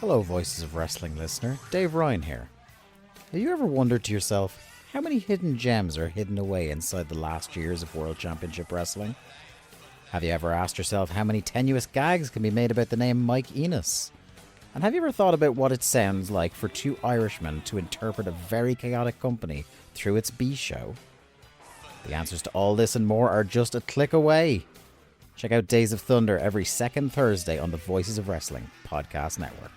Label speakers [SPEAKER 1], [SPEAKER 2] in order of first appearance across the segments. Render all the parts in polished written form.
[SPEAKER 1] Hello, Voices of Wrestling listener. Dave Ryan here. Have you ever wondered to yourself how many hidden gems are hidden away inside the last years of World Championship Wrestling? Have you ever asked yourself how many tenuous gags can be made about the name Mike Enos? And have you ever thought about what it sounds like for two Irishmen to interpret a very chaotic company through its B show? The answers to all this and more are just a click away. Check out Days of Thunder every second Thursday on the Voices of Wrestling podcast network.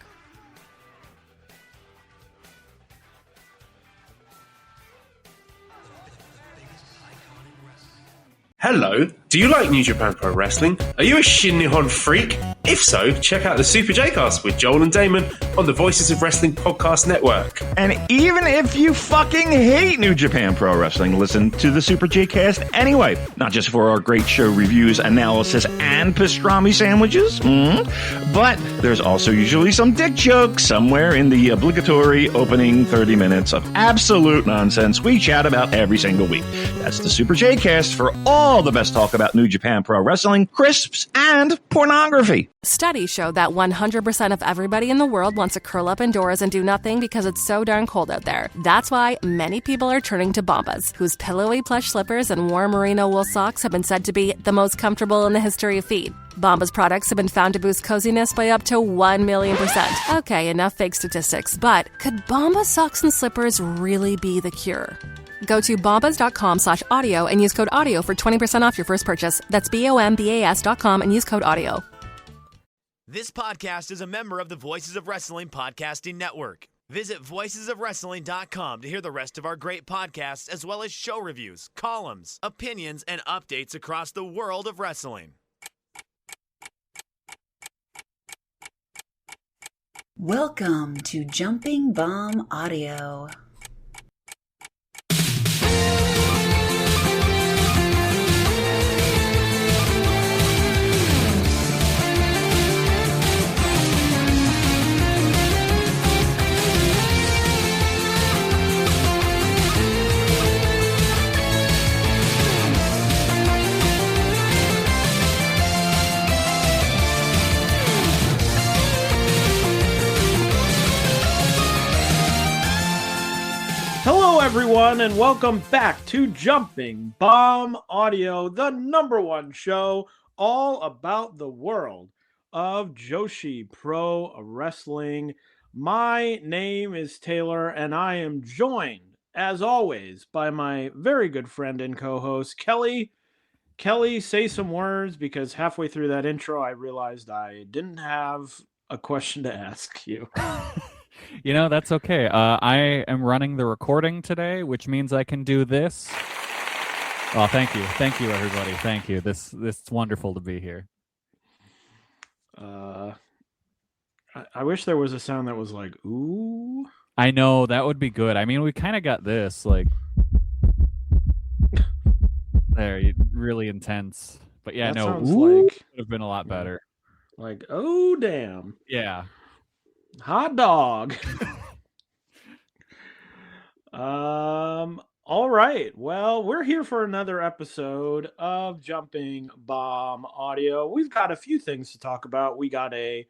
[SPEAKER 2] Hello, do you like New Japan Pro Wrestling? Are you a Shin Nihon freak? If so, check out the Super J-Cast with Joel and Damon on the Voices of Wrestling podcast network.
[SPEAKER 3] And even if you fucking hate New Japan Pro Wrestling, listen to the Super J-Cast anyway. Not just for our great show reviews, analysis, and pastrami sandwiches, but there's also usually some dick jokes somewhere in the obligatory opening 30 minutes of absolute nonsense we chat about every single week. That's the Super J-Cast for all the best talk about New Japan Pro Wrestling, crisps, and pornography.
[SPEAKER 4] Studies show that 100% of everybody in the world wants to curl up indoors and do nothing because it's so darn cold out there. That's why many people are turning to Bombas, whose pillowy plush slippers and warm merino wool socks have been said to be the most comfortable in the history of feet. Bombas products have been found to boost coziness by up to 1,000,000%. Okay, enough fake statistics, but could Bombas socks and slippers really be the cure? Go to bombas.com/audio and use code AUDIO for 20% off your first purchase. That's BOMBAS.com and use code AUDIO.
[SPEAKER 5] This podcast is a member of the Voices of Wrestling podcasting network. Visit voicesofwrestling.com to hear the rest of our great podcasts, as well as show reviews, columns, opinions, and updates across the world of wrestling.
[SPEAKER 6] Welcome to Jumping Bomb Audio.
[SPEAKER 7] Hello, everyone, and welcome back to Jumping Bomb Audio, the #1 show all about the world of Joshi Pro Wrestling. My name is Taylor, and I am joined, as always, by my very good friend and co-host, Kelly. Kelly, say some words, because halfway through that intro, I realized I didn't have a question to ask you.
[SPEAKER 8] You know, that's okay. I am running the recording today, which means I can do this. Oh, thank you. Thank you, everybody. Thank you. This is wonderful to be here.
[SPEAKER 7] I wish there was a sound that was like, ooh.
[SPEAKER 8] I know, that would be good. I mean, we kind of got this, like, there, really intense. But yeah,
[SPEAKER 7] that
[SPEAKER 8] no,
[SPEAKER 7] sounds
[SPEAKER 8] ooh,
[SPEAKER 7] like,
[SPEAKER 8] would have been a lot better.
[SPEAKER 7] Like, oh, damn.
[SPEAKER 8] Yeah.
[SPEAKER 7] Hot dog. All right. Well, we're here for another episode of Jumping Bomb Audio. We've got a few things to talk about. We got a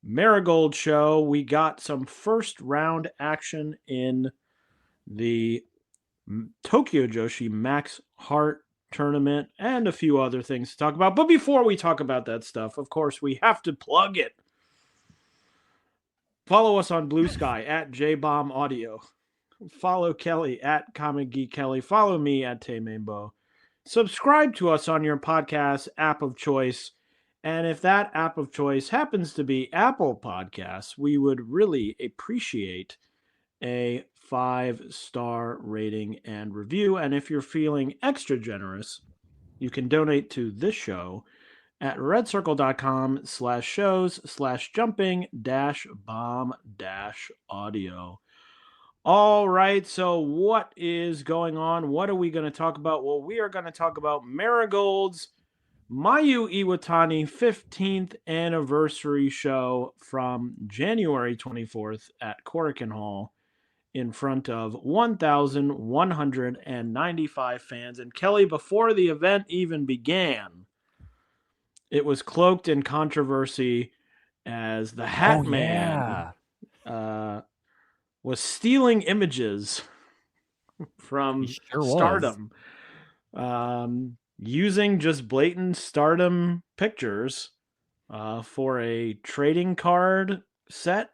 [SPEAKER 7] Marigold show. We got some first round action in the Tokyo Joshi Max Heart tournament and a few other things to talk about. But before we talk about that stuff, of course, we have to plug it. Follow us on Blue Sky at JBomb Audio. Follow Kelly at Comic Geek Kelly. Follow me at Taymainbo. Subscribe to us on your podcast app of choice. And if that app of choice happens to be Apple Podcasts, we would really appreciate a 5-star rating and review. And if you're feeling extra generous, you can donate to this show at redcircle.com/shows/jumping-bomb-audio. All right, so what is going on? What are we going to talk about? Well, we are going to talk about Marigold's Mayu Iwatani 15th anniversary show from January 24th at Korakuen Hall in front of 1,195 fans. And Kelly, before the event even began, it was cloaked in controversy as the Hat
[SPEAKER 8] Man
[SPEAKER 7] was stealing images from
[SPEAKER 8] sure
[SPEAKER 7] Stardom, using just blatant Stardom pictures for a trading card set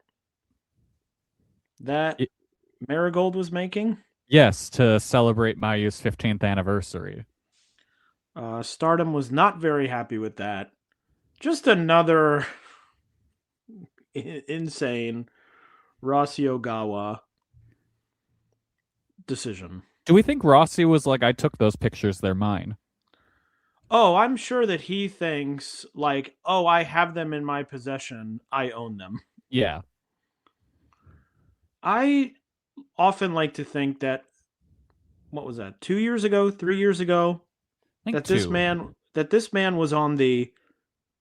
[SPEAKER 7] that Marigold was making.
[SPEAKER 8] Yes, to celebrate Mayu's 15th anniversary.
[SPEAKER 7] Stardom was not very happy with that. Just another insane Rossi Ogawa decision.
[SPEAKER 8] Do we think Rossi was like, I took those pictures, they're mine?
[SPEAKER 7] Oh, I'm sure that he thinks like, oh, I have them in my possession. I own them.
[SPEAKER 8] Yeah.
[SPEAKER 7] I often like to think that, what was that, 2 years ago, 3 years ago,
[SPEAKER 8] I think
[SPEAKER 7] this man was on the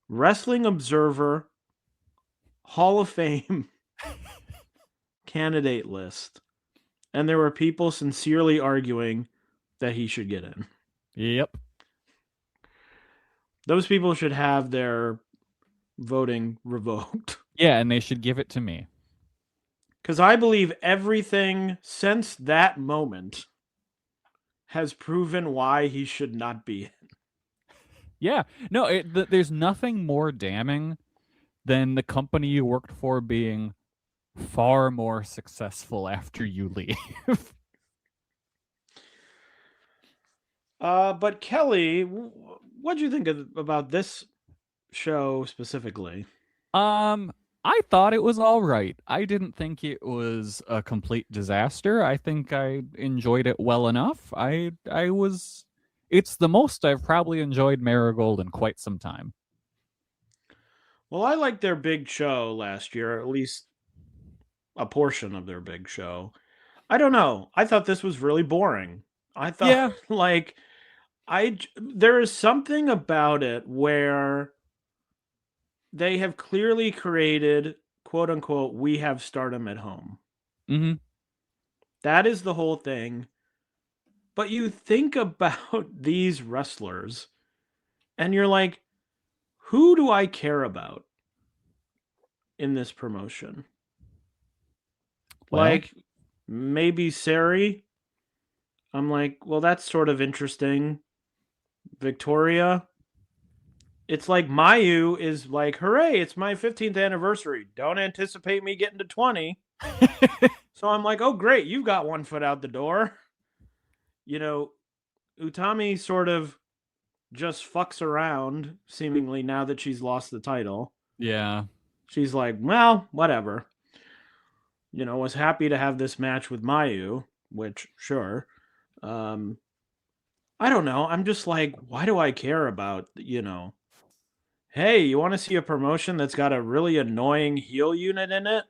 [SPEAKER 7] Wrestling Observer Hall of Fame candidate list. And there were people sincerely arguing that he should get in.
[SPEAKER 8] Yep.
[SPEAKER 7] Those people should have their voting revoked.
[SPEAKER 8] Yeah, and they should give it to me.
[SPEAKER 7] Because I believe everything since that moment has proven why he should not be in.
[SPEAKER 8] Yeah. No, there's nothing more damning than the company you worked for being far more successful after you leave.
[SPEAKER 7] But Kelly, what do you think about this show specifically?
[SPEAKER 8] I thought it was all right. I didn't think it was a complete disaster. I think I enjoyed it well enough. It's the most I've probably enjoyed Marigold in quite some time.
[SPEAKER 7] Well, I liked their big show last year, or at least a portion of their big show. I don't know. I thought this was really boring. I thought there is something about it where they have clearly created, quote unquote, we have Stardom at home.
[SPEAKER 8] Mm-hmm.
[SPEAKER 7] That is the whole thing. But you think about these wrestlers and you're like, who do I care about in this promotion?
[SPEAKER 8] Well,
[SPEAKER 7] like maybe Sari. I'm like, well, that's sort of interesting. Victoria. It's like Mayu is like, hooray, it's my 15th anniversary. Don't anticipate me getting to 20. So I'm like, oh, great, you've got one foot out the door. You know, Utami sort of just fucks around, seemingly, now that she's lost the title.
[SPEAKER 8] Yeah.
[SPEAKER 7] She's like, well, whatever. You know, was happy to have this match with Mayu, which, sure. I don't know. I'm just like, why do I care about, hey, you want to see a promotion that's got a really annoying heel unit in it?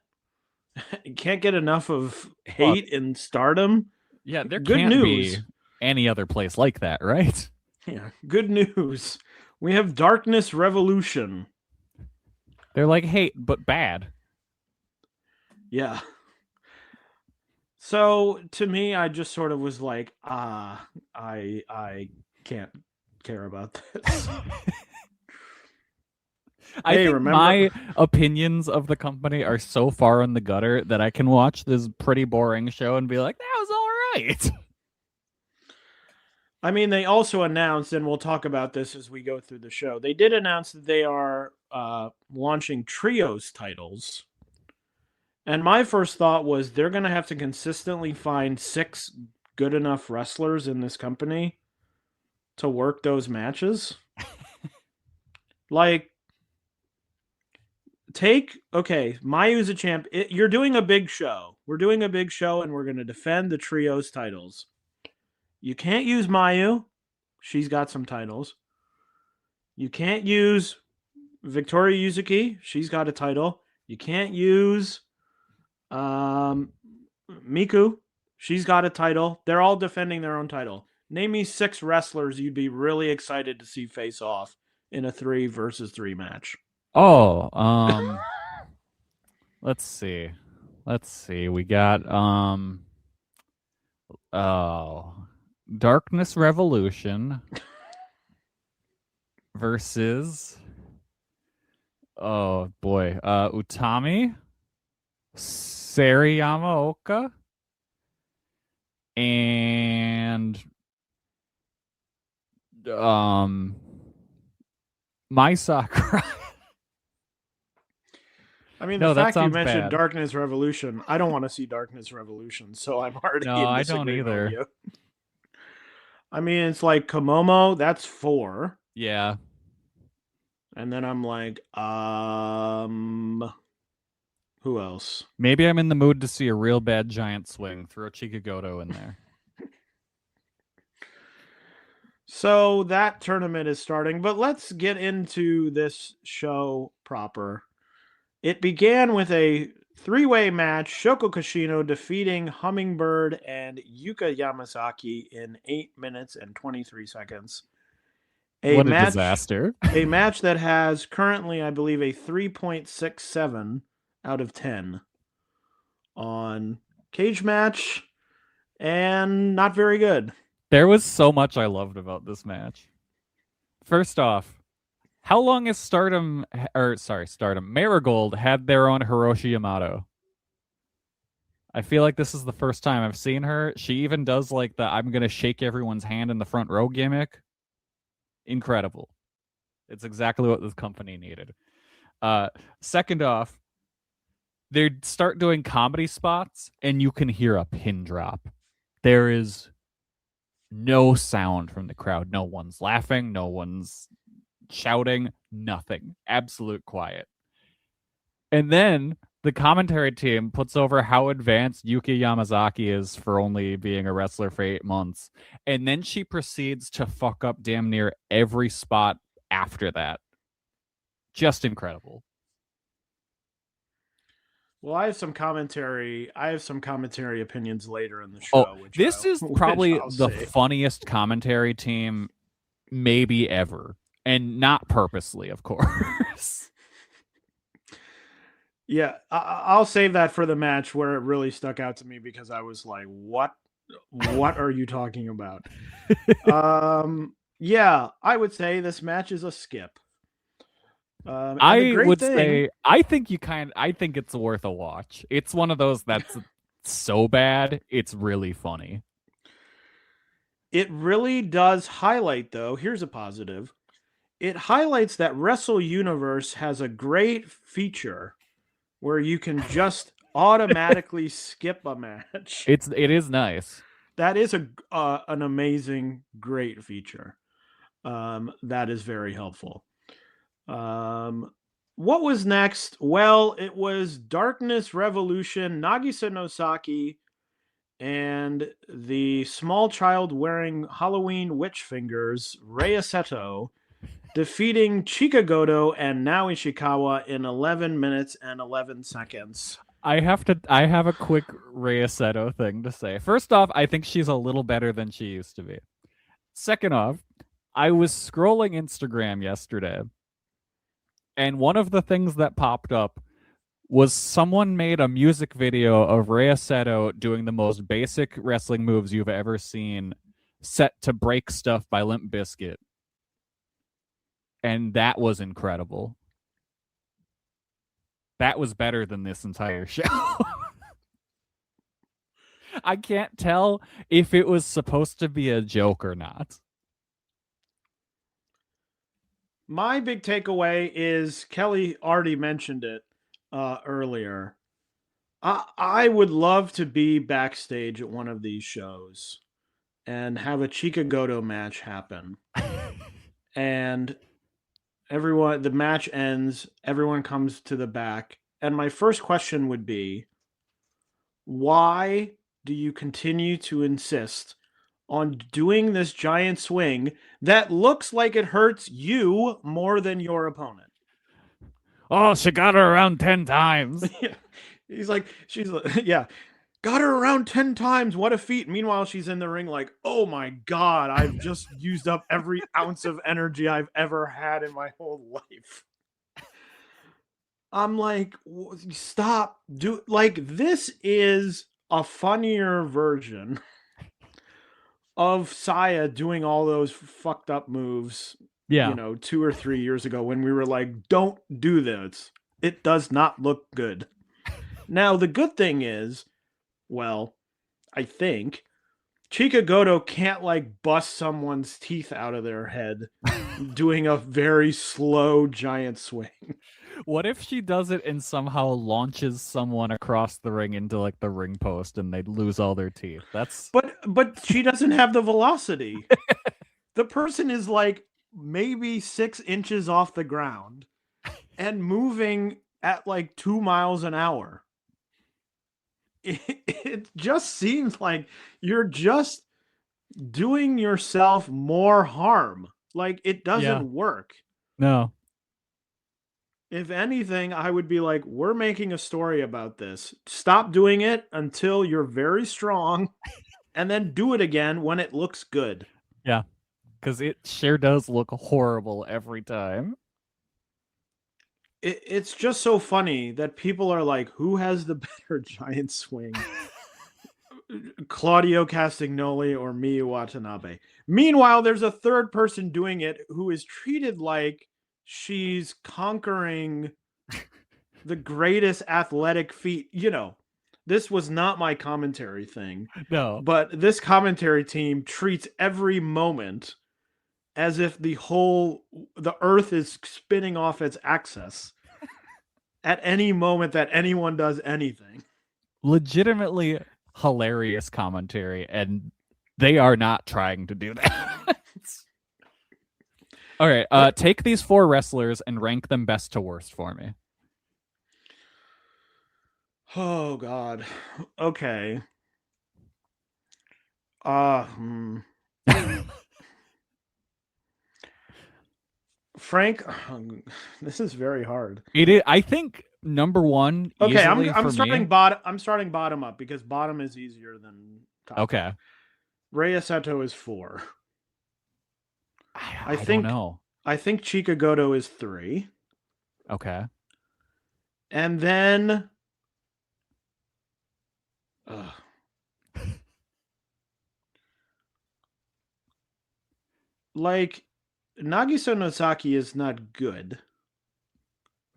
[SPEAKER 7] You can't get enough of hate in Stardom?
[SPEAKER 8] Yeah, there
[SPEAKER 7] Good
[SPEAKER 8] can't
[SPEAKER 7] news.
[SPEAKER 8] be any other place like that, right?
[SPEAKER 7] Yeah, good news. We have Darkness Revolution.
[SPEAKER 8] They're like hate, but bad.
[SPEAKER 7] Yeah. So to me, I just sort of was like, I can't care about this.
[SPEAKER 8] I think my opinions of the company are so far in the gutter that I can watch this pretty boring show and be like, that was all right.
[SPEAKER 7] I mean, they also announced, and we'll talk about this as we go through the show, they did announce that they are launching trios titles. And my first thought was they're going to have to consistently find 6 good enough wrestlers in this company to work those matches. Like, Mayu's a champ. You're doing a big show. We're doing a big show, and we're going to defend the trios titles. You can't use Mayu. She's got some titles. You can't use Victoria Yuzuki. She's got a title. You can't use Miku. She's got a title. They're all defending their own title. Name me 6 wrestlers you'd be really excited to see face off in a 3 versus 3 match.
[SPEAKER 8] Oh, let's see. We got Darkness Revolution versus Oh boy. Utami, Sari Yamaoka, and Mai Sakurai.
[SPEAKER 7] I mean, the
[SPEAKER 8] No, that
[SPEAKER 7] fact you
[SPEAKER 8] sounds
[SPEAKER 7] mentioned
[SPEAKER 8] bad.
[SPEAKER 7] Darkness Revolution, I don't want to see Darkness Revolution, so I'm already
[SPEAKER 8] No,
[SPEAKER 7] in
[SPEAKER 8] I don't
[SPEAKER 7] disagreement
[SPEAKER 8] either.
[SPEAKER 7] with you. I mean, it's like Komomo, that's 4.
[SPEAKER 8] Yeah.
[SPEAKER 7] And then I'm like, who else?
[SPEAKER 8] Maybe I'm in the mood to see a real bad giant swing. Throw Chikagoto in there.
[SPEAKER 7] So that tournament is starting, but let's get into this show proper. It began with a 3-way match, Shoko Kashino defeating Hummingbird and Yuka Yamazaki in 8 minutes and 23 seconds.
[SPEAKER 8] What a disaster.
[SPEAKER 7] A match that has currently, I believe, a 3.67 out of 10 on Cage Match, and not very good.
[SPEAKER 8] There was so much I loved about this match. First off, how long has Stardom, Marigold had their own Hiroshi Yamato? I feel like this is the first time I've seen her. She even does like the I'm going to shake everyone's hand in the front row gimmick. Incredible. It's exactly what this company needed. Second off, they start doing comedy spots and you can hear a pin drop. There is no sound from the crowd. No one's laughing. No one's shouting. Nothing. Absolute quiet. And then the commentary team puts over how advanced Yuki Yamazaki is for only being a wrestler for 8 months. And then she proceeds to fuck up damn near every spot after that. Just incredible.
[SPEAKER 7] Well, I have some commentary opinions later in the show.
[SPEAKER 8] This is probably the funniest commentary team maybe ever. And not purposely, of course.
[SPEAKER 7] Yeah, I'll save that for the match where it really stuck out to me because I was like, what are you talking about? Yeah, I would say this match is a skip.
[SPEAKER 8] I would say I think it's worth a watch. It's one of those that's so bad, it's really funny.
[SPEAKER 7] It really does highlight, though, here's a positive. It highlights that Wrestle Universe has a great feature where you can just automatically skip a match.
[SPEAKER 8] It is nice.
[SPEAKER 7] That is an amazing, great feature. That is very helpful. What was next? Well, it was Darkness Revolution, Nagisa Nosaki, and the small child wearing Halloween witch fingers, Rei Seto, defeating Chikagoto and Nao Ishikawa in 11 minutes and 11 seconds.
[SPEAKER 8] I have a quick Rei Seto thing to say. First off, I think she's a little better than she used to be. Second off, I was scrolling Instagram yesterday, and one of the things that popped up was someone made a music video of Rei Seto doing the most basic wrestling moves you've ever seen, set to Break Stuff by Limp Bizkit. And that was incredible. That was better than this entire show. I can't tell if it was supposed to be a joke or not.
[SPEAKER 7] My big takeaway is Kelly already mentioned it earlier. I would love to be backstage at one of these shows and have a Chikagoto match happen. And the match ends, everyone comes to the back. And my first question would be, why do you continue to insist on doing this giant swing that looks like it hurts you more than your opponent?
[SPEAKER 8] Oh, she got her around 10 times.
[SPEAKER 7] She's like, yeah, got her around 10 times. What a feat. Meanwhile, she's in the ring like, oh my God, I've just used up every ounce of energy I've ever had in my whole life. I'm like, stop. This is a funnier version of Saya doing all those fucked up moves
[SPEAKER 8] Yeah.
[SPEAKER 7] 2 or 3 years ago when we were like, don't do this. It does not look good. Now, the good thing is, well, I think Chika Goto can't like bust someone's teeth out of their head doing a very slow giant swing.
[SPEAKER 8] What if she does it and somehow launches someone across the ring into like the ring post and they lose all their teeth? That's
[SPEAKER 7] But she doesn't have the velocity. The person is like maybe 6 inches off the ground and moving at like 2 miles an hour. It just seems like you're just doing yourself more harm. Like it doesn't work.
[SPEAKER 8] no.
[SPEAKER 7] If anything, I would be like, we're making a story about this. Stop doing it until you're very strong and then do it again when it looks good.
[SPEAKER 8] Yeah. Because it sure does look horrible every time.
[SPEAKER 7] It's just so funny that people are like, who has the better giant swing? Claudio Castagnoli or Mayu Iwatani? Meanwhile, there's a third person doing it who is treated like she's conquering the greatest athletic feat. This was not my commentary thing.
[SPEAKER 8] No.
[SPEAKER 7] But this commentary team treats every moment as if the earth is spinning off its axis at any moment that anyone does anything.
[SPEAKER 8] Legitimately hilarious commentary, and they are not trying to do that. All right, take these 4 wrestlers and rank them best to worst for me.
[SPEAKER 7] Oh God. Okay. Frank, this is very hard.
[SPEAKER 8] It is, I think, number 1.
[SPEAKER 7] Okay, I'm
[SPEAKER 8] for
[SPEAKER 7] starting
[SPEAKER 8] me.
[SPEAKER 7] bottom. I'm starting bottom up because bottom is easier than top.
[SPEAKER 8] Okay.
[SPEAKER 7] Rhea Seto is 4.
[SPEAKER 8] I think don't know.
[SPEAKER 7] I think Chika Goto is 3.
[SPEAKER 8] Okay.
[SPEAKER 7] And then like Nagisa Nosaki is not good.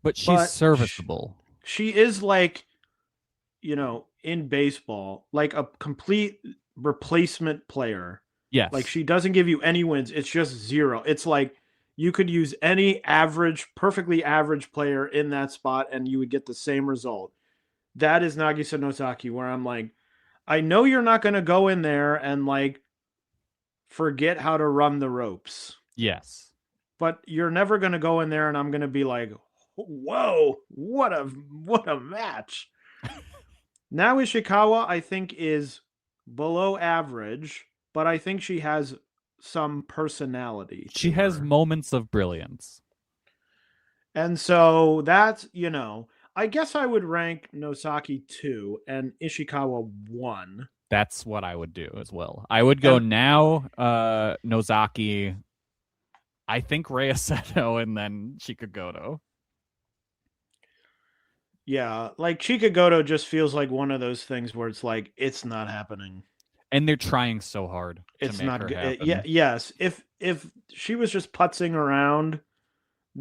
[SPEAKER 8] But she's serviceable.
[SPEAKER 7] She is like, in baseball, like a complete replacement player.
[SPEAKER 8] Yes.
[SPEAKER 7] Like she doesn't give you any wins. It's just 0. It's like you could use any perfectly average player in that spot and you would get the same result. That is Nagisa Nosaki, where I'm like, I know you're not going to go in there and like forget how to run the ropes.
[SPEAKER 8] Yes.
[SPEAKER 7] But you're never going to go in there and I'm going to be like, whoa, what a match. Now Ishikawa, I think, is below average, but I think she has some personality.
[SPEAKER 8] She has moments of brilliance.
[SPEAKER 7] And so that's, I guess I would rank Nosaki 2 and Ishikawa 1.
[SPEAKER 8] That's what I would do as well. I would go now, Nozaki, I think Rhea Seto, and then Chika Goto.
[SPEAKER 7] Yeah, like Chika Goto just feels like one of those things where it's like, it's not happening.
[SPEAKER 8] And they're trying so hard to make
[SPEAKER 7] not
[SPEAKER 8] her
[SPEAKER 7] good.
[SPEAKER 8] happen.
[SPEAKER 7] Yes. If she was just putzing around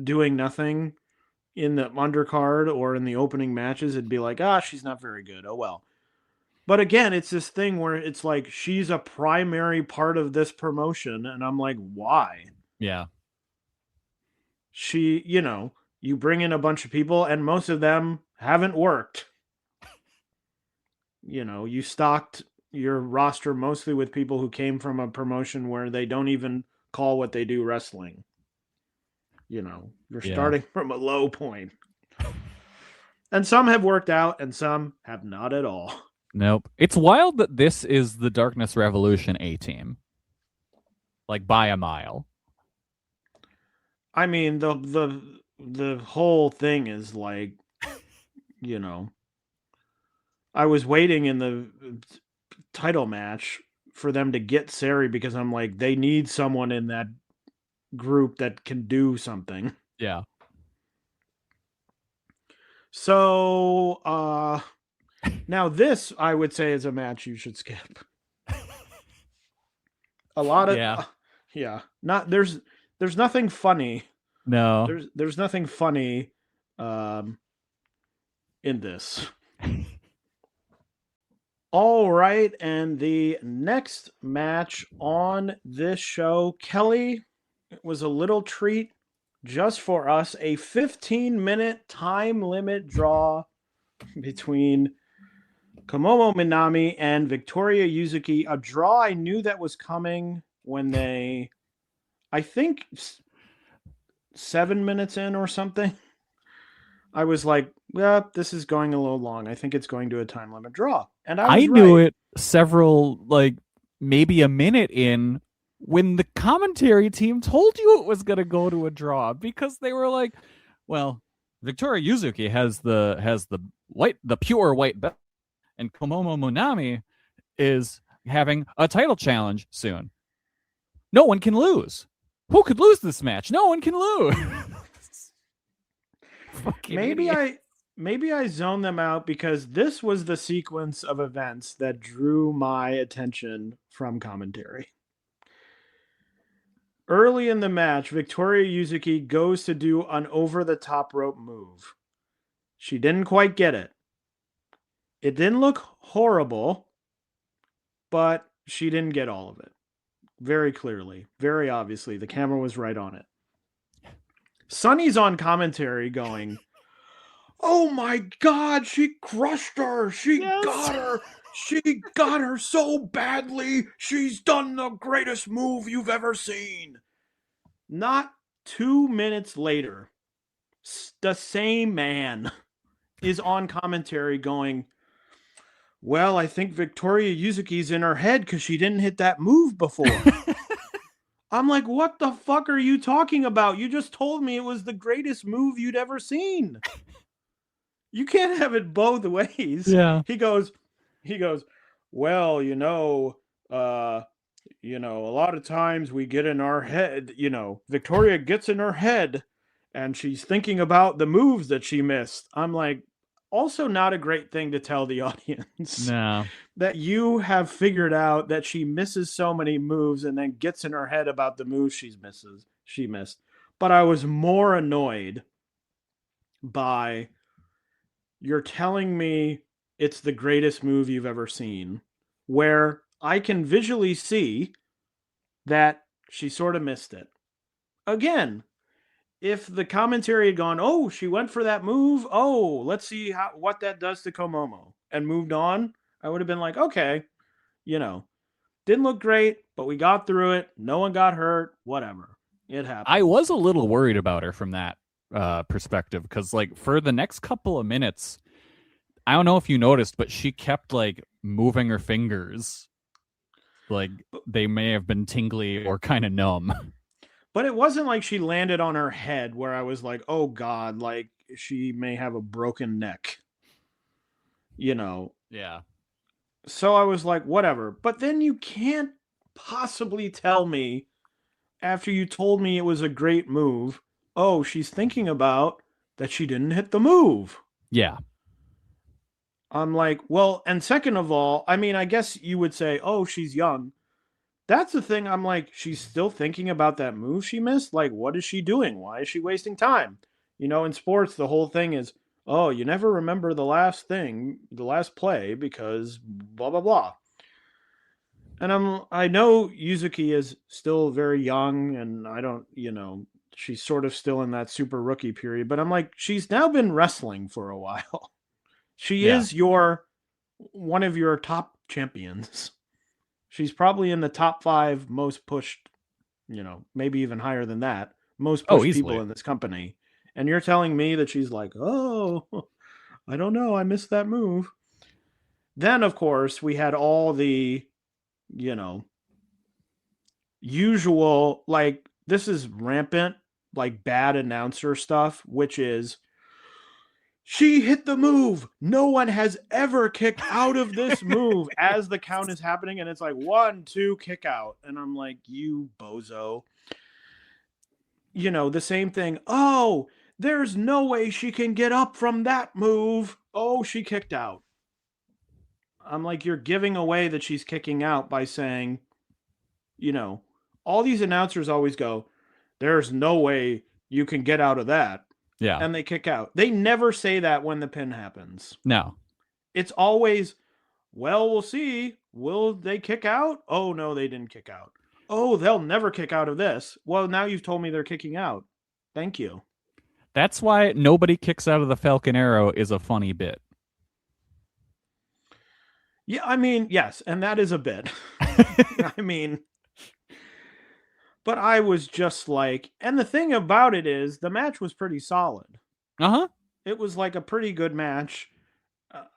[SPEAKER 7] doing nothing in the undercard or in the opening matches, it'd be like, she's not very good. Oh, well. But again, it's this thing where it's like, she's a primary part of this promotion. And I'm like, why?
[SPEAKER 8] Yeah.
[SPEAKER 7] She, you bring in a bunch of people and most of them haven't worked. You stocked your roster mostly with people who came from a promotion where they don't even call what they do wrestling. You're starting from a low point. And some have worked out and some have not at all.
[SPEAKER 8] Nope. It's wild that this is the Darkness Revolution A-team. Like by a mile.
[SPEAKER 7] I mean, the whole thing is like, I was waiting in the title match for them to get Sari because I'm like, they need someone in that group that can do something.
[SPEAKER 8] Yeah.
[SPEAKER 7] So, now this, I would say, is a match you should skip. A lot of,
[SPEAKER 8] yeah.
[SPEAKER 7] Yeah. there's nothing funny.
[SPEAKER 8] No.
[SPEAKER 7] There's nothing funny in this. All right, and the next match on this show, Kelly, it was a little treat just for us, a 15-minute time limit draw between Komomo Minami and Victoria Yuzuki, a draw I knew that was coming when they, I think 7 minutes in or something, I was like, well, this is going a little long. I think it's going to a time limit draw. And I
[SPEAKER 8] knew it several, like maybe a minute in, when the commentary team told you it was going to go to a draw, because they were like, well, Victoria Yuzuki has the pure white belt, and Komomo Minami is having a title challenge soon. No one can lose. Who could lose this match? No one can lose.
[SPEAKER 7] Maybe I zoned them out because this was the sequence of events that drew my attention from commentary. Early in the match, Victoria Yuzuki goes to do an over-the-top rope move. She didn't quite get it. It didn't look horrible, but she didn't get all of it. Very clearly, very obviously, the camera was right on it. Sonny's on commentary going, oh my God, she crushed her. She got her. She got her so badly. She's done the greatest move you've ever seen. Not 2 minutes later, the same man is on commentary going, well, I think Victoria Yuzuki's in her head because she didn't hit that move before. I'm like, what the fuck are you talking about? You just told me it was the greatest move you'd ever seen. You can't have it both ways.
[SPEAKER 8] Yeah.
[SPEAKER 7] He goes, well, a lot of times we get in our head, Victoria gets in her head and she's thinking about the moves that she missed. I'm like, also not a great thing to tell the audience.
[SPEAKER 8] No.
[SPEAKER 7] That you have figured out that she misses so many moves and then gets in her head about the moves she missed. But I was more annoyed by, you're telling me it's the greatest move you've ever seen, where I can visually see that she sort of missed it. Again, if the commentary had gone, oh, she went for that move, oh, let's see what that does to Komomo, and moved on, I would have been like, okay, didn't look great, but we got through it. No one got hurt, whatever. It happened.
[SPEAKER 8] I was a little worried about her from that perspective, because for the next couple of minutes, I don't know if you noticed, but she kept moving her fingers like they may have been tingly or kind of numb.
[SPEAKER 7] But it wasn't like she landed on her head where I was like, oh God, she may have a broken neck.
[SPEAKER 8] Yeah.
[SPEAKER 7] So I was like, whatever. But then you can't possibly tell me, after you told me it was a great move, oh, she's thinking about that she didn't hit the move.
[SPEAKER 8] Yeah.
[SPEAKER 7] I'm like, well, and second of all, I mean, I guess you would say, oh, she's young. That's the thing. I'm like, she's still thinking about that move she missed? What is she doing? Why is she wasting time? In sports, the whole thing is, oh, you never remember the last play because blah, blah, blah. And I know Yuzuki is still very young and I don't, she's sort of still in that super rookie period, but I'm like, she's now been wrestling for a while. She is one of your top champions. She's probably in the top 5 most pushed, maybe even higher than that, most pushed people in this company. And you're telling me that she's like, oh, I don't know, I missed that move. Then, of course, we had all the, usual, this is rampant, bad announcer stuff, which is, she hit the move. No one has ever kicked out of this move as the count is happening. And it's 1, 2, kick out. And I'm like, you bozo. The same thing. Oh, there's no way she can get up from that move. Oh, she kicked out. I'm like, you're giving away that she's kicking out by saying, all these announcers always go, There's no way you can get out of that.
[SPEAKER 8] Yeah.
[SPEAKER 7] And they kick out. They never say that when the pin happens.
[SPEAKER 8] No.
[SPEAKER 7] It's always, well, we'll see. Will they kick out? Oh, no, they didn't kick out. Oh, they'll never kick out of this. Well, now you've told me they're kicking out. Thank you.
[SPEAKER 8] That's why nobody kicks out of the Falcon Arrow is a funny bit.
[SPEAKER 7] Yeah, I mean, yes, and that is a bit. I mean, but I was just like, and the thing about it is the match was pretty solid.
[SPEAKER 8] Uh-huh.
[SPEAKER 7] It was like a pretty good match.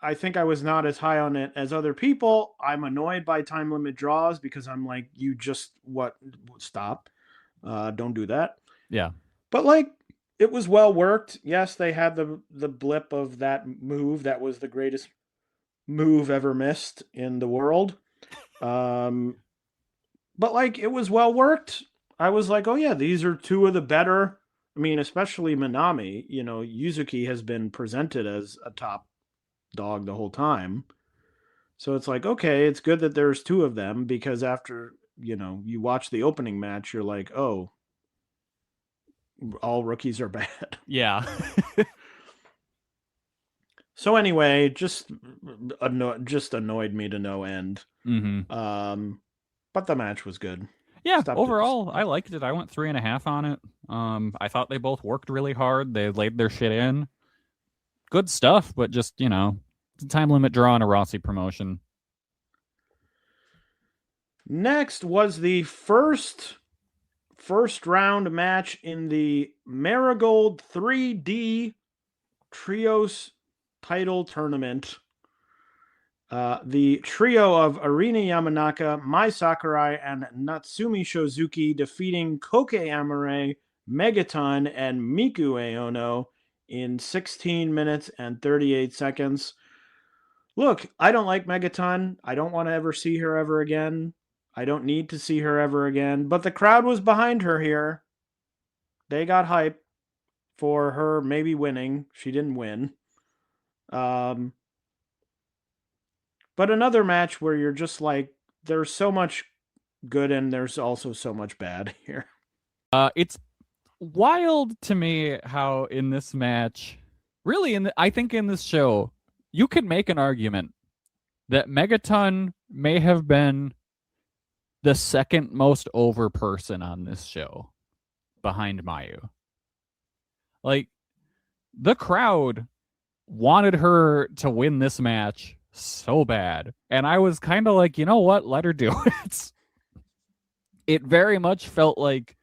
[SPEAKER 7] I think I was not as high on it as other people. I'm annoyed by time limit draws because I'm like, you just, stop. Don't do that.
[SPEAKER 8] Yeah.
[SPEAKER 7] But like, it was well worked. Yes, they had the blip of that move that was the greatest move ever missed in the world. But like, it was well worked. I was like, oh yeah, these are two of the better. I mean, especially Minami. You know, Yuzuki has been presented as a top dog the whole time. So it's like, okay, it's good that there's two of them, because after, you watch the opening match, you're like, oh, all rookies are bad.
[SPEAKER 8] Yeah.
[SPEAKER 7] So anyway, just annoyed me to no end.
[SPEAKER 8] Mm-hmm.
[SPEAKER 7] But the match was good.
[SPEAKER 8] Yeah, overall, I liked it. I went 3.5 on it. I thought they both worked really hard. They laid their shit in. Good stuff, but just, it's a time limit draw on a Rossi promotion.
[SPEAKER 7] Next was the first round match in the Marigold 3D Trios title tournament. The trio of Arina Yamanaka, Mai Sakurai, and Natsumi Shozuki defeating Koke Amare, Megaton, and Miku Aono in 16 minutes and 38 seconds. Look, I don't like Megaton. I don't want to ever see her ever again. I don't need to see her ever again. But the crowd was behind her here. They got hype for her maybe winning. She didn't win. But another match where you're just like, there's so much good and there's also so much bad here.
[SPEAKER 8] It's wild to me how in this match, really, I think in this show, you could make an argument that Megaton may have been the second most over person on this show behind Mayu. Like, the crowd wanted her to win this match so bad. And I was kind of like, you know what? Let her do it. It very much felt like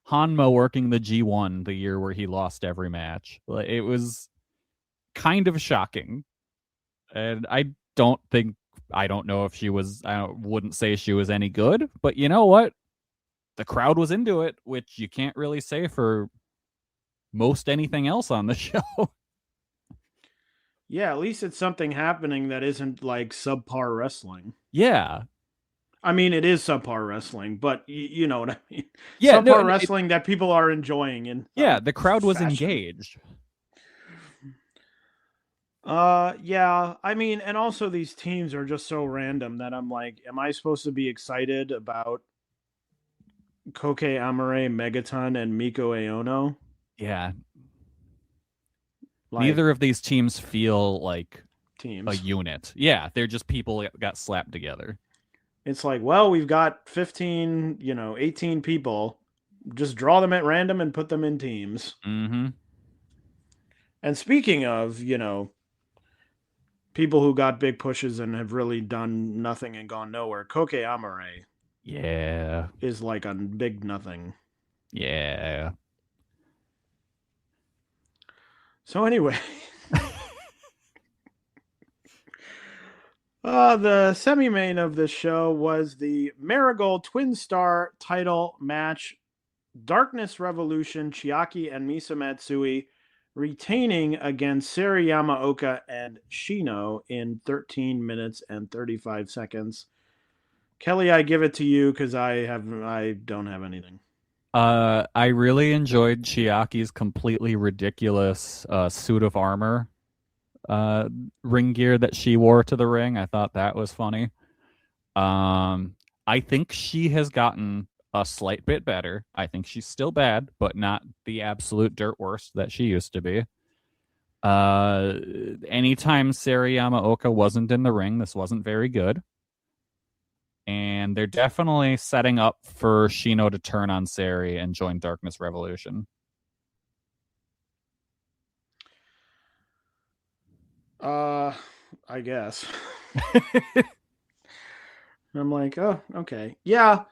[SPEAKER 8] Hanma working the G1 the year where he lost every match. It was kind of shocking. And I don't know if she was, I wouldn't say she was any good, but you know what? The crowd was into it, which you can't really say for most anything else on the show.
[SPEAKER 7] Yeah, at least it's something happening that isn't like subpar wrestling.
[SPEAKER 8] Yeah.
[SPEAKER 7] I mean, it is subpar wrestling, but you know what I mean?
[SPEAKER 8] Yeah,
[SPEAKER 7] subpar wrestling that people are enjoying.
[SPEAKER 8] Yeah, the crowd was
[SPEAKER 7] fashion.
[SPEAKER 8] engaged.
[SPEAKER 7] Yeah, I mean, and also these teams are just so random that I'm like, am I supposed to be excited about Koke Amare, Megaton, and Miko Aono?
[SPEAKER 8] Yeah.
[SPEAKER 7] Like,
[SPEAKER 8] neither of these teams feel like
[SPEAKER 7] teams.
[SPEAKER 8] A unit. Yeah, they're just people that got slapped together.
[SPEAKER 7] It's like, well, we've got 15, 18 people. Just draw them at random and put them in teams.
[SPEAKER 8] Mm-hmm.
[SPEAKER 7] And speaking of, people who got big pushes and have really done nothing and gone nowhere, Koke Amare.
[SPEAKER 8] Yeah.
[SPEAKER 7] Is like a big nothing.
[SPEAKER 8] Yeah.
[SPEAKER 7] So anyway. The semi-main of this show was the Marigold Twin Star title match. Darkness Revolution, Chiaki and Misa Matsui retaining against Sarayama Oka and Shino in 13 minutes and 35 seconds. Kelly, I give it to you because I don't have anything.
[SPEAKER 8] I really enjoyed Chiaki's completely ridiculous suit of armor ring gear that she wore to the ring. I thought that was funny. I think she has gotten a slight bit better. I think she's still bad, but not the absolute dirt worst that she used to be. Anytime Sari Yamaoka wasn't in the ring, this wasn't very good. And they're definitely setting up for Shino to turn on Sari and join Darkness Revolution.
[SPEAKER 7] I guess. I'm like, oh, okay. Yeah,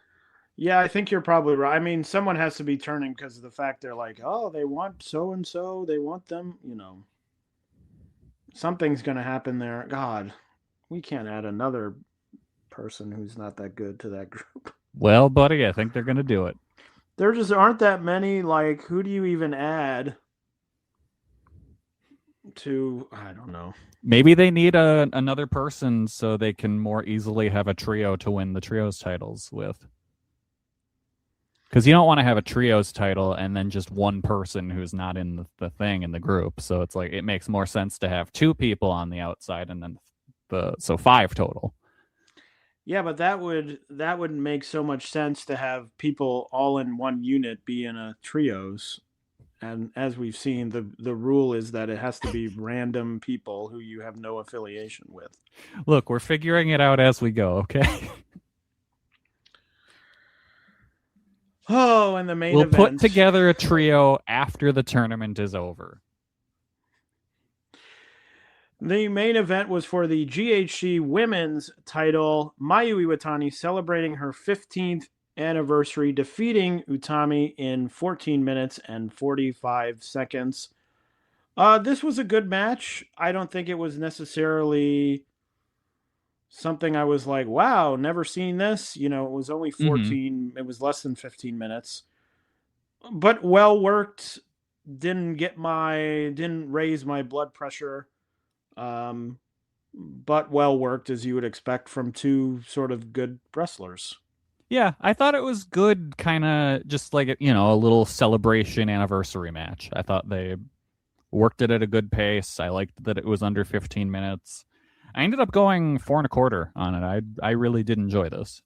[SPEAKER 7] I think you're probably right. I mean, someone has to be turning because of the fact they're like, oh, they want so-and-so. They want them, Something's going to happen there. God, we can't add another person who's not that good to that group.
[SPEAKER 8] Well, buddy, I think they're going to do it.
[SPEAKER 7] There just aren't that many. Like, who do you even add to? I don't know.
[SPEAKER 8] Maybe they need another person so they can more easily have a trio to win the trios titles with. Because you don't want to have a trios title and then just one person who's not in the thing in the group. So it's like it makes more sense to have two people on the outside and then so 5 total.
[SPEAKER 7] Yeah, but that would make so much sense to have people all in one unit be in a trios. And as we've seen, the rule is that it has to be random people who you have no affiliation with.
[SPEAKER 8] Look, we're figuring it out as we go, okay?
[SPEAKER 7] Oh, and the main
[SPEAKER 8] event. We'll put together a trio after the tournament is over.
[SPEAKER 7] The main event was for the GHC women's title. Mayu Iwatani celebrating her 15th anniversary, defeating Utami in 14 minutes and 45 seconds. This was a good match. I don't think it was necessarily something I was like, wow, never seen this. It was only 14. It was less than 15 minutes. But well worked. Didn't raise my blood pressure. But well worked, as you would expect from two sort of good wrestlers.
[SPEAKER 8] Yeah, I thought it was good, kind of just like, a little celebration anniversary match. I thought they worked it at a good pace. I liked that it was under 15 minutes. I ended up going 4 1/4 on it. I really did enjoy this.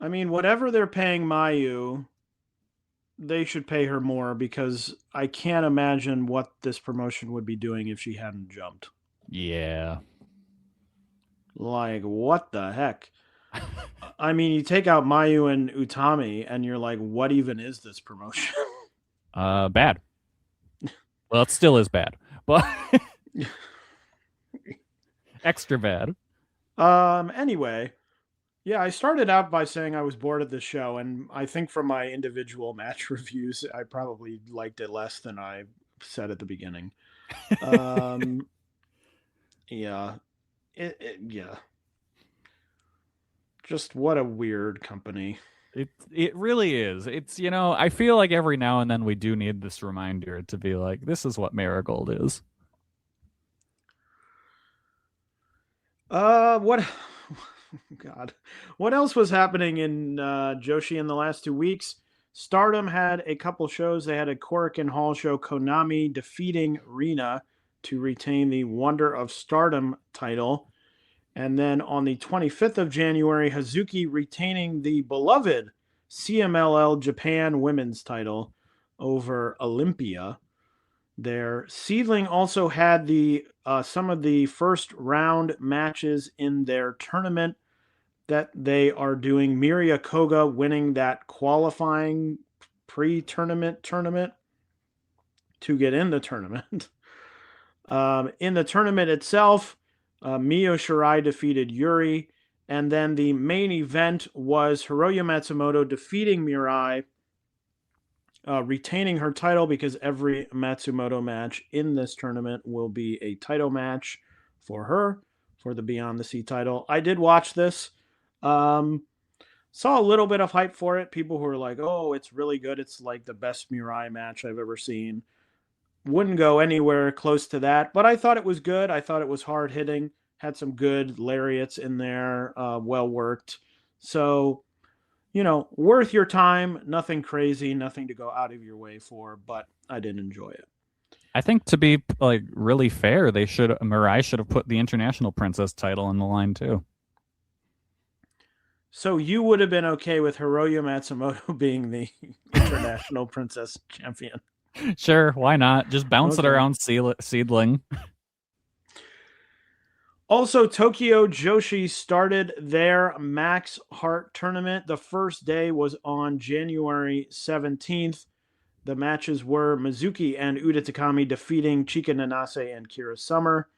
[SPEAKER 7] I mean, whatever they're paying Mayu, they should pay her more because I can't imagine what this promotion would be doing if she hadn't jumped.
[SPEAKER 8] Yeah.
[SPEAKER 7] Like, what the heck? I mean, you take out Mayu and Utami, and you're like, what even is this promotion?
[SPEAKER 8] Bad. Well, it still is bad, but extra bad.
[SPEAKER 7] Anyway, yeah, I started out by saying I was bored of the show, and I think from my individual match reviews, I probably liked it less than I said at the beginning. Yeah. Yeah. Just what a weird company.
[SPEAKER 8] It really is. It's, I feel like every now and then we do need this reminder to be like, this is what Marigold is.
[SPEAKER 7] What God. What else was happening in Joshi in the last 2 weeks? Stardom had a couple shows. They had a Korakuen Hall show, Konami defeating Rina to retain the Wonder of Stardom title. And then on the 25th of January, Hazuki retaining the beloved CMLL Japan women's title over Olympia. There, SEAdLINNG also had some of the first round matches in their tournament that they are doing. Miria Koga winning that qualifying pre-tournament to get in the tournament. In the tournament itself, Mio Shirai defeated Yuri, and then the main event was Hiroyo Matsumoto defeating Mirai, retaining her title because every Matsumoto match in this tournament will be a title match for her for the Beyond the Sea title. I did watch this. Saw a little bit of hype for it. People who are like, oh, it's really good. It's like the best Mirai match I've ever seen. Wouldn't go anywhere close to that, but I thought it was good. I thought it was hard hitting, had some good lariats in there, well worked. So, worth your time. Nothing crazy, nothing to go out of your way for, but I did enjoy it.
[SPEAKER 8] I think to be really fair, Mirai should have put the International Princess title on the line too.
[SPEAKER 7] So you would have been okay with Hiroyo Matsumoto being the international princess champion?
[SPEAKER 8] Sure, why not? Just bounce it
[SPEAKER 7] Okay.
[SPEAKER 8] around SEAdLINNG.
[SPEAKER 7] Also, Tokyo Joshi started their Max Heart tournament. The first day was on January 17th. The matches were Mizuki and Uda Takami defeating Chika Nanase and Kira Summer.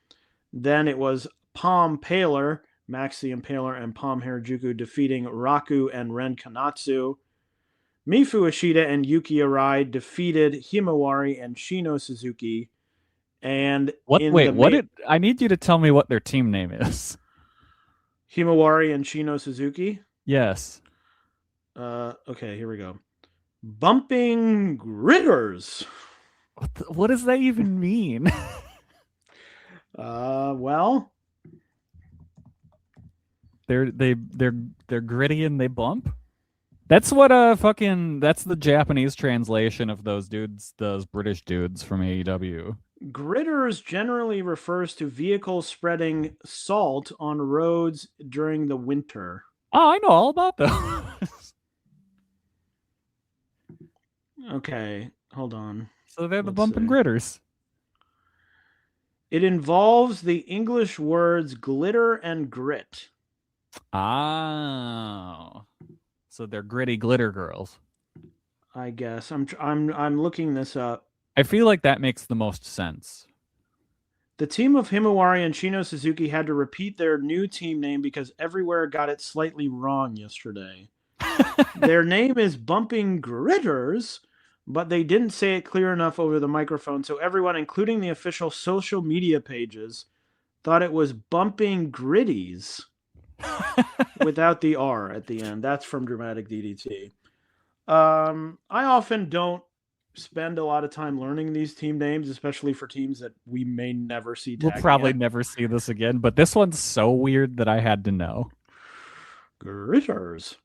[SPEAKER 7] Then it was Palm Paler, Max the Impaler, and Palm Harajuku defeating Raku and Ren Kanatsu. Mifu Ishida and Yuki Arai defeated Himawari and Shino Suzuki. And
[SPEAKER 8] I need you to tell me what their team name is.
[SPEAKER 7] Himawari and Shino Suzuki?
[SPEAKER 8] Yes.
[SPEAKER 7] Okay, here we go. Bumping Gritters.
[SPEAKER 8] What does that even mean?
[SPEAKER 7] Well,
[SPEAKER 8] they're gritty and they bump. That's what that's the Japanese translation of those British dudes from AEW.
[SPEAKER 7] Gritters generally refers to vehicles spreading salt on roads during the winter.
[SPEAKER 8] Oh, I know all about those.
[SPEAKER 7] Okay, hold on.
[SPEAKER 8] So they're the bumping gritters.
[SPEAKER 7] It involves the English words glitter and grit.
[SPEAKER 8] Oh. So they're gritty glitter girls.
[SPEAKER 7] I guess. I'm looking this up.
[SPEAKER 8] I feel like that makes the most sense.
[SPEAKER 7] The team of Himawari and Shino Suzuki had to repeat their new team name because everywhere got it slightly wrong yesterday. Their name is Bumping Gritters, but they didn't say it clear enough over the microphone, so everyone, including the official social media pages, thought it was Bumping Gritties without the R at the end. That's from Dramatic DDT. I often don't spend a lot of time learning these team names, especially for teams that we may never see.
[SPEAKER 8] We'll probably never see this again, but this one's so weird that I had to know.
[SPEAKER 7] Gritters.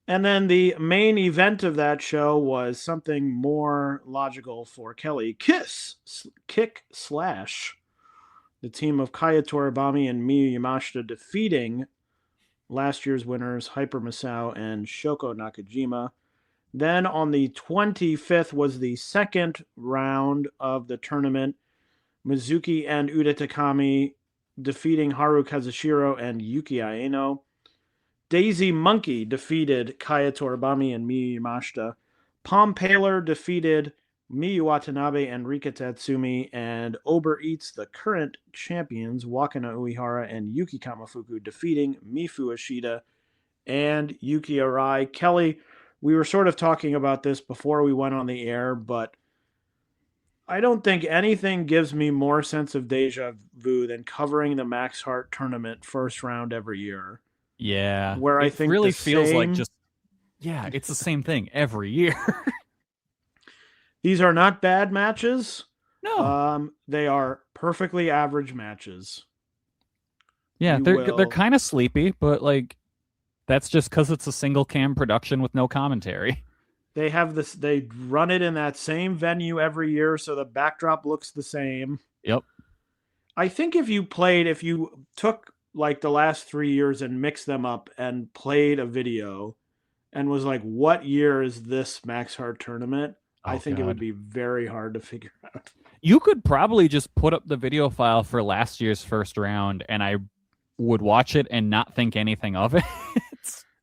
[SPEAKER 7] And then the main event of that show was something more logical for Kelly. Kick Slash. The team of Kaya Toribami and Miyu Yamashita defeating last year's winners, Hyper Masao and Shoko Nakajima. Then on the 25th was the second round of the tournament. Mizuki and Uda Takami defeating Haru Kazushiro and Yuki Aeno. Daisy Monkey defeated Kaya Toribami and Miyu Yamashita. Palm Paler defeated Miyu Watanabe and Rika Tatsumi. And Ober Eats, the current champions, Wakana Uehara and Yuki Kamafuku, defeating Mifu Ishida and Yuki Arai. Kelly, we were sort of talking about this before we went on the air, but I don't think anything gives me more sense of deja vu than covering the Max Heart tournament first round every year.
[SPEAKER 8] Yeah.
[SPEAKER 7] Where I think
[SPEAKER 8] really feels like it's the same thing every year.
[SPEAKER 7] These are not bad matches.
[SPEAKER 8] No.
[SPEAKER 7] They are perfectly average matches.
[SPEAKER 8] Yeah, they're kind of sleepy, but like that's just because it's a single cam production with no commentary.
[SPEAKER 7] They have this. They run it in that same venue every year, so the backdrop looks the same.
[SPEAKER 8] Yep.
[SPEAKER 7] I think if you took like the last 3 years and mixed them up and played a video and was like, what year is this Max Heart tournament? I think it would be very hard to figure out.
[SPEAKER 8] You could probably just put up the video file for last year's first round and I would watch it and not think anything of it.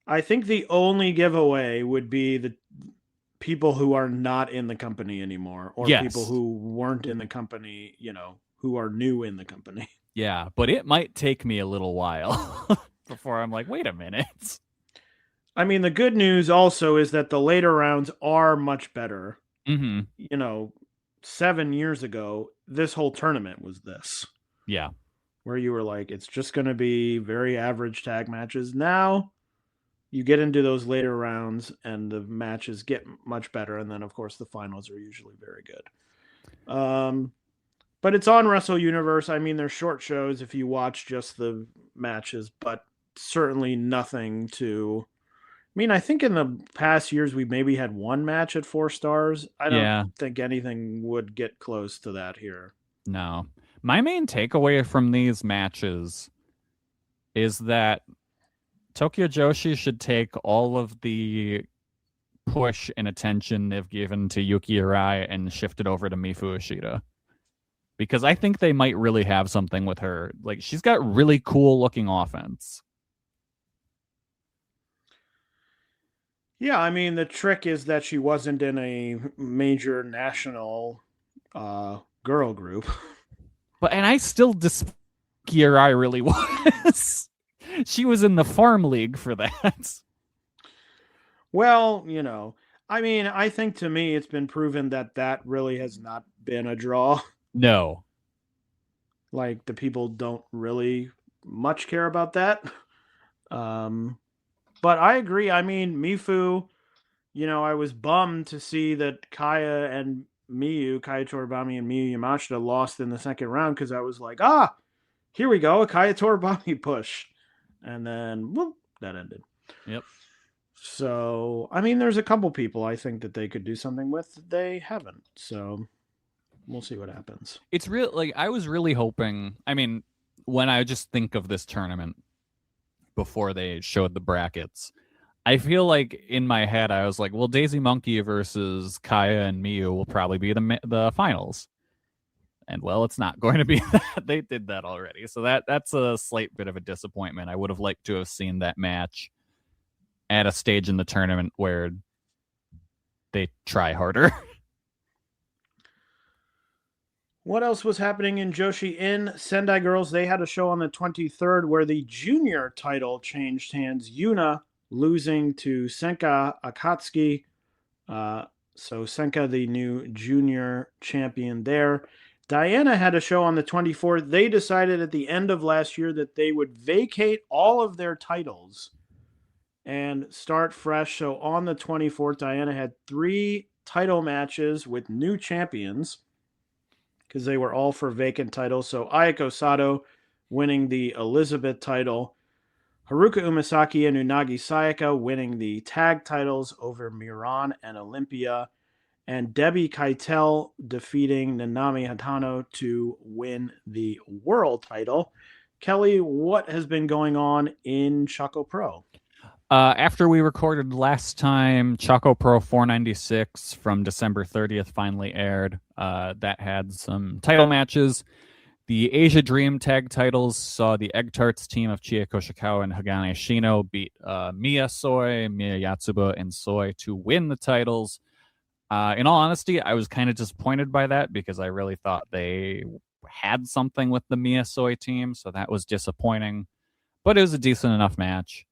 [SPEAKER 7] I think the only giveaway would be the people who are not in the company anymore, or people who weren't in the company, who are new in the company.
[SPEAKER 8] Yeah, but it might take me a little while before I'm like, wait a minute.
[SPEAKER 7] I mean, the good news also is that the later rounds are much better.
[SPEAKER 8] Mm-hmm.
[SPEAKER 7] 7 years ago, this whole tournament was this.
[SPEAKER 8] Yeah.
[SPEAKER 7] Where you were like, it's just going to be very average tag matches. Now you get into those later rounds and the matches get much better. And then, of course, the finals are usually very good. But it's on Wrestle Universe. I mean, they're short shows if you watch just the matches, but certainly nothing to... I mean, I think in the past years, we maybe had one match at 4 stars. I don't think anything would get close to that here.
[SPEAKER 8] No. My main takeaway from these matches is that Tokyo Joshi should take all of the push and attention they've given to Yuki Arai and shift it over to Mifu Ishida. Because I think they might really have something with her. Like, she's got really cool looking offense.
[SPEAKER 7] Yeah, I mean, the trick is that she wasn't in a major national girl group.
[SPEAKER 8] And I still dispute Arai really was. She was in the farm league for that.
[SPEAKER 7] Well, I mean, I think to me it's been proven that really has not been a draw.
[SPEAKER 8] No.
[SPEAKER 7] Like, the people don't really much care about that. But I agree. I mean, Mifu, I was bummed to see that Kaya Toribami and Miyu Yamashita lost in the second round, because I was like, here we go, a Kaya Toribami push. And then, whoop, that ended.
[SPEAKER 8] Yep.
[SPEAKER 7] So, I mean, there's a couple people I think that they could do something with. They haven't. So, we'll see what happens.
[SPEAKER 8] It's real. Like, I was really hoping. I mean, when I just think of this tournament before they showed the brackets, I feel like in my head I was like, well, Daisy Monkey versus Kaya and Miyu will probably be the finals. And well, it's not going to be that. They did that already. So that's a slight bit of a disappointment. I would have liked to have seen that match at a stage in the tournament where they try harder.
[SPEAKER 7] What else was happening in Joshi? In Sendai Girls, they had a show on the 23rd where the junior title changed hands. Yuna losing to Senka Akatsuki. So Senka, the new junior champion there. Diana had a show on the 24th. They decided at the end of last year that they would vacate all of their titles and start fresh. So on the 24th, Diana had 3 title matches with new champions, because they were all for vacant titles. So Ayako Sato winning the Elizabeth title, Haruka Umasaki and Unagi Sayaka winning the tag titles over Miran and Olympia, and Debbie Keitel defeating Nanami Hatano to win the world title. Kelly, what has been going on in Choco Pro?
[SPEAKER 8] After we recorded last time, Choco Pro 496 from December 30th finally aired. That had some title matches. The Asia Dream tag titles saw the Egg Tarts team of Chieko Shikawa and Hagane Shino beat Miya Soy, Miya Yatsuba, and Soy to win the titles. In all honesty, I was kind of disappointed by that, because I really thought they had something with the Miya Soy team, so that was disappointing. But it was a decent enough match.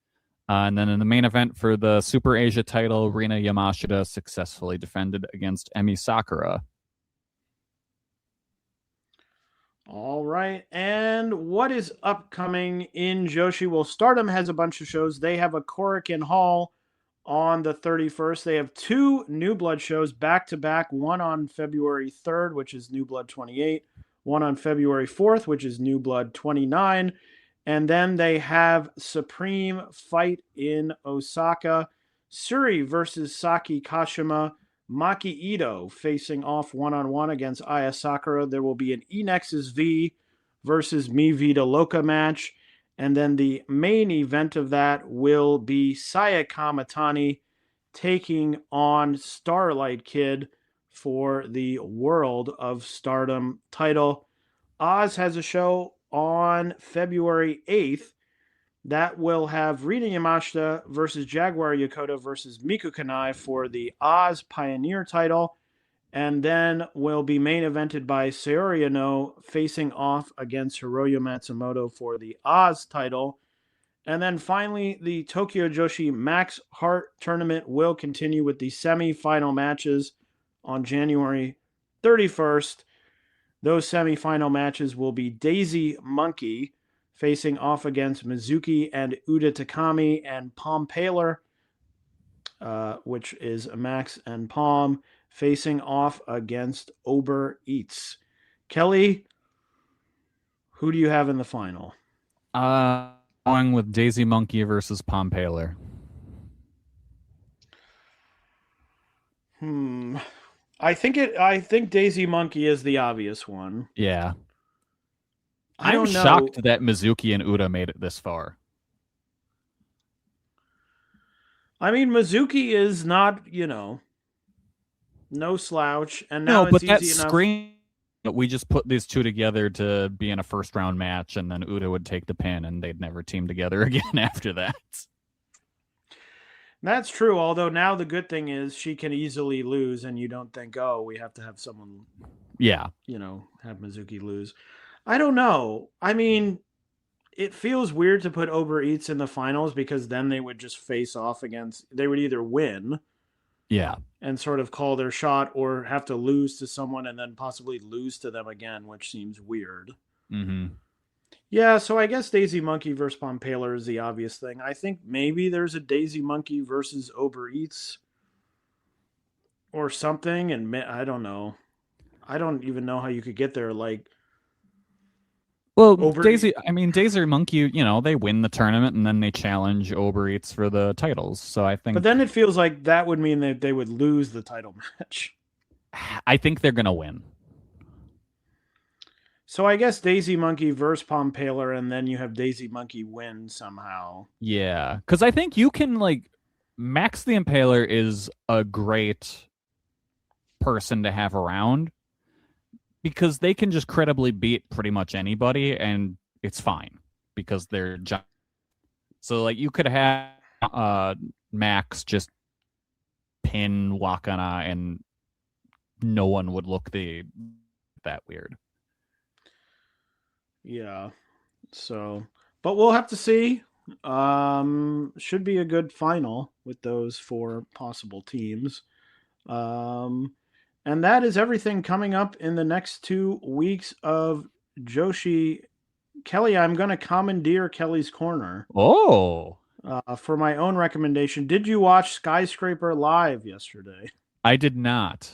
[SPEAKER 8] And then in the main event for the Super Asia title, Rina Yamashita successfully defended against Emi Sakura.
[SPEAKER 7] All right. And what is upcoming in Joshi? Well, Stardom has a bunch of shows. They have a Korakuen Hall on the 31st. They have 2 New Blood shows back to back, one on February 3rd, which is New Blood 28, one on February 4th, which is New Blood 29. And then they have Supreme Fight in Osaka, Suri versus Saki Kashima, Maki Ito facing off one-on-one against Aya Sakura. There will be an Enexus V versus Mi Vida Loca match. And then the main event of that will be Sayaka Matani taking on Starlight Kid for the World of Stardom title. Oz has a show on February 8th that will have Rina Yamashita versus Jaguar Yokota versus Miku Kanai for the Oz Pioneer title, and then will be main evented by Saori Anou facing off against Hiroyo Matsumoto for the Oz title. And then finally, the Tokyo Joshi Max Heart tournament will continue with the semi-final matches on January 31st. Those semi-final matches will be Daisy Monkey facing off against Mizuki and Uda Takami, and Palm Paler, which is Max and Palm, facing off against Ober Eats. Kelly, who do you have in the final?
[SPEAKER 8] Going with Daisy Monkey versus Palm Paler.
[SPEAKER 7] I think Daisy Monkey is the obvious one.
[SPEAKER 8] Yeah.
[SPEAKER 7] I don't know.
[SPEAKER 8] shocked that Mizuki and Uda made it this far.
[SPEAKER 7] I mean, Mizuki is not, no slouch, and
[SPEAKER 8] No,
[SPEAKER 7] now it's
[SPEAKER 8] but that
[SPEAKER 7] easy enough.
[SPEAKER 8] scream that we just put these two together to be in a first round match, and then Uda would take the pin, and they'd never team together again after that.
[SPEAKER 7] That's true, although now the good thing is she can easily lose, and you don't think, oh, we have to have someone,
[SPEAKER 8] Yeah.
[SPEAKER 7] have Mizuki lose. I don't know. I mean, it feels weird to put Uber Eats in the finals because then they would just face off against, they would either win
[SPEAKER 8] Yeah.
[SPEAKER 7] and sort of call their shot or have to lose to someone and then possibly lose to them again, which seems weird.
[SPEAKER 8] Mm-hmm.
[SPEAKER 7] Yeah, so I guess Daisy Monkey versus Pompaler is the obvious thing. I think maybe there's a Daisy Monkey versus Uber Eats or something, and I don't know. I don't even know how you could get there. Like,
[SPEAKER 8] well, Daisy Monkey, they win the tournament and then they challenge Uber Eats for the titles. So I think,
[SPEAKER 7] but then it feels like that would mean that they would lose the title match.
[SPEAKER 8] I think they're gonna win.
[SPEAKER 7] So I guess Daisy Monkey versus Pompaler, and then you have Daisy Monkey win somehow.
[SPEAKER 8] Yeah, because I think you can Max the Impaler is a great person to have around because they can just credibly beat pretty much anybody, and it's fine because they're giant. So you could have Max just pin Wakana, and no one would look that weird.
[SPEAKER 7] Yeah. So, but we'll have to see. Should be a good final with those 4 possible teams. And that is everything coming up in the next 2 weeks of Joshi. Kelly, I'm going to commandeer Kelly's Corner.
[SPEAKER 8] Oh.
[SPEAKER 7] For my own recommendation. Did you watch Skyscraper live yesterday?
[SPEAKER 8] I did not.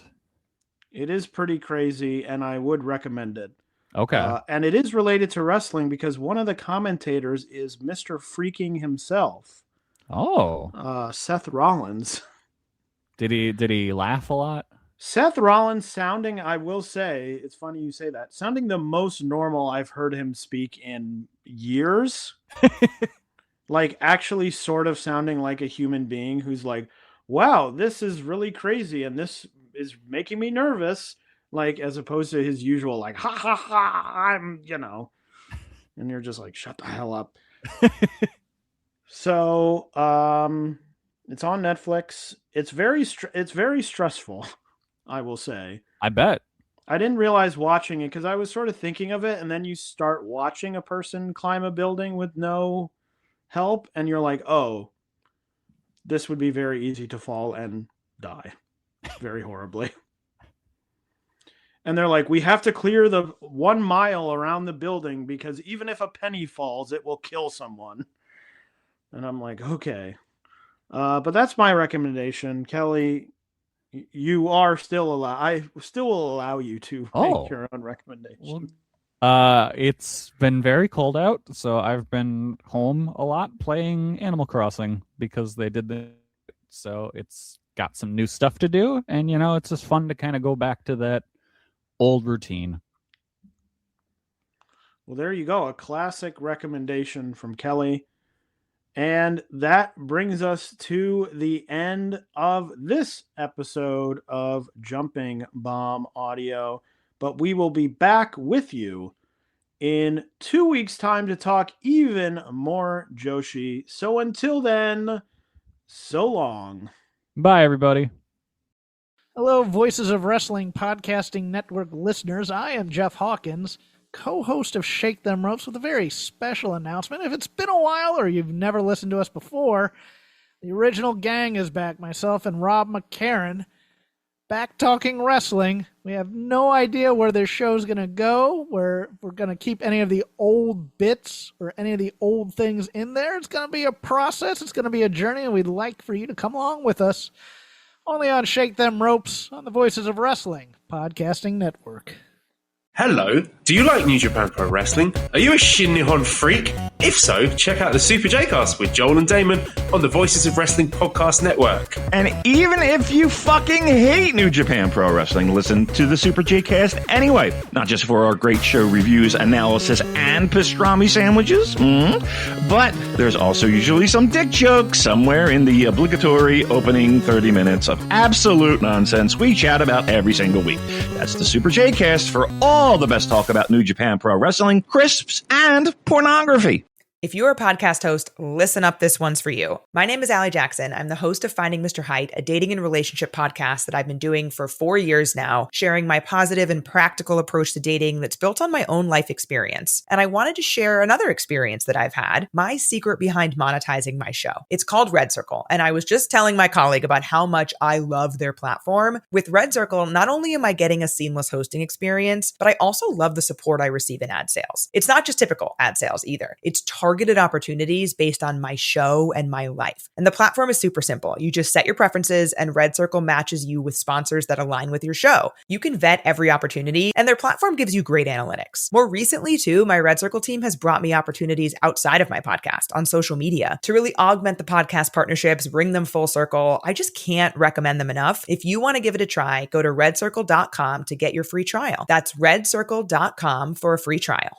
[SPEAKER 7] It is pretty crazy, and I would recommend it.
[SPEAKER 8] Okay.
[SPEAKER 7] And it is related to wrestling because one of the commentators is Mr. Freaking himself.
[SPEAKER 8] Oh.
[SPEAKER 7] Seth Rollins.
[SPEAKER 8] Did he laugh a lot?
[SPEAKER 7] Seth Rollins sounding, I will say, it's funny you say that, sounding the most normal I've heard him speak in years. Actually sort of sounding like a human being who's like, wow, this is really crazy and this is making me nervous. As opposed to his usual, ha ha ha, I'm, and you're just like, shut the hell up. So, it's on Netflix. It's very stressful, I will say.
[SPEAKER 8] I bet.
[SPEAKER 7] I didn't realize watching it because I was sort of thinking of it, and then you start watching a person climb a building with no help, and you're like, oh, this would be very easy to fall and die very horribly. And they're like, we have to clear the 1 mile around the building because even if a penny falls, it will kill someone. And I'm like, okay. But that's my recommendation. Kelly, you are still allowed. I still will allow you to make your own recommendation.
[SPEAKER 8] It's been very cold out, so I've been home a lot playing Animal Crossing because they did the. So it's got some new stuff to do, and it's just fun to kind of go back to that old routine.
[SPEAKER 7] Well, there you go. A classic recommendation from Kelly. And that brings us to the end of this episode of Jumping Bomb Audio. But we will be back with you in 2 weeks' time to talk even more Joshi. So until then, so long.
[SPEAKER 8] Bye, everybody.
[SPEAKER 9] Hello, Voices of Wrestling Podcasting Network listeners. I am Jeff Hawkins, co-host of Shake Them Ropes, with a very special announcement. If it's been a while or you've never listened to us before, the original gang is back. Myself and Rob McCarran, back talking wrestling. We have no idea where this show's going to go, where we're going to keep any of the old bits or any of the old things in there. It's going to be a process. It's going to be a journey, and we'd like for you to come along with us. Only on Shake Them Ropes on the Voices of Wrestling Podcasting Network.
[SPEAKER 2] Hello, Do you like New Japan Pro Wrestling? Are you a Shin Nihon freak? If so, check out the Super J-Cast with Joel and Damon on the Voices of Wrestling Podcast Network.
[SPEAKER 3] And even if you fucking hate New Japan Pro Wrestling, listen to the Super J-Cast anyway. Not just for our great show reviews, analysis, and pastrami sandwiches, but there's also usually some dick jokes somewhere in the obligatory opening 30 minutes of absolute nonsense we chat about every single week. That's the Super J-Cast for all the best talk about New Japan Pro Wrestling, crisps, and pornography.
[SPEAKER 10] If you're a podcast host, listen up, this one's for you. My name is Allie Jackson. I'm the host of Finding Mr. Height, a dating and relationship podcast that I've been doing for 4 years now, sharing my positive and practical approach to dating that's built on my own life experience. And I wanted to share another experience that I've had, my secret behind monetizing my show. It's called Red Circle, and I was just telling my colleague about how much I love their platform. With Red Circle, not only am I getting a seamless hosting experience, but I also love the support I receive in ad sales. It's not just typical ad sales either. It's targeted opportunities based on my show and my life. And the platform is super simple. You just set your preferences and Red Circle matches you with sponsors that align with your show. You can vet every opportunity and their platform gives you great analytics. More recently too, my Red Circle team has brought me opportunities outside of my podcast on social media to really augment the podcast partnerships, bring them full circle. I just can't recommend them enough. If you want to give it a try, go to redcircle.com to get your free trial. That's redcircle.com for a free trial.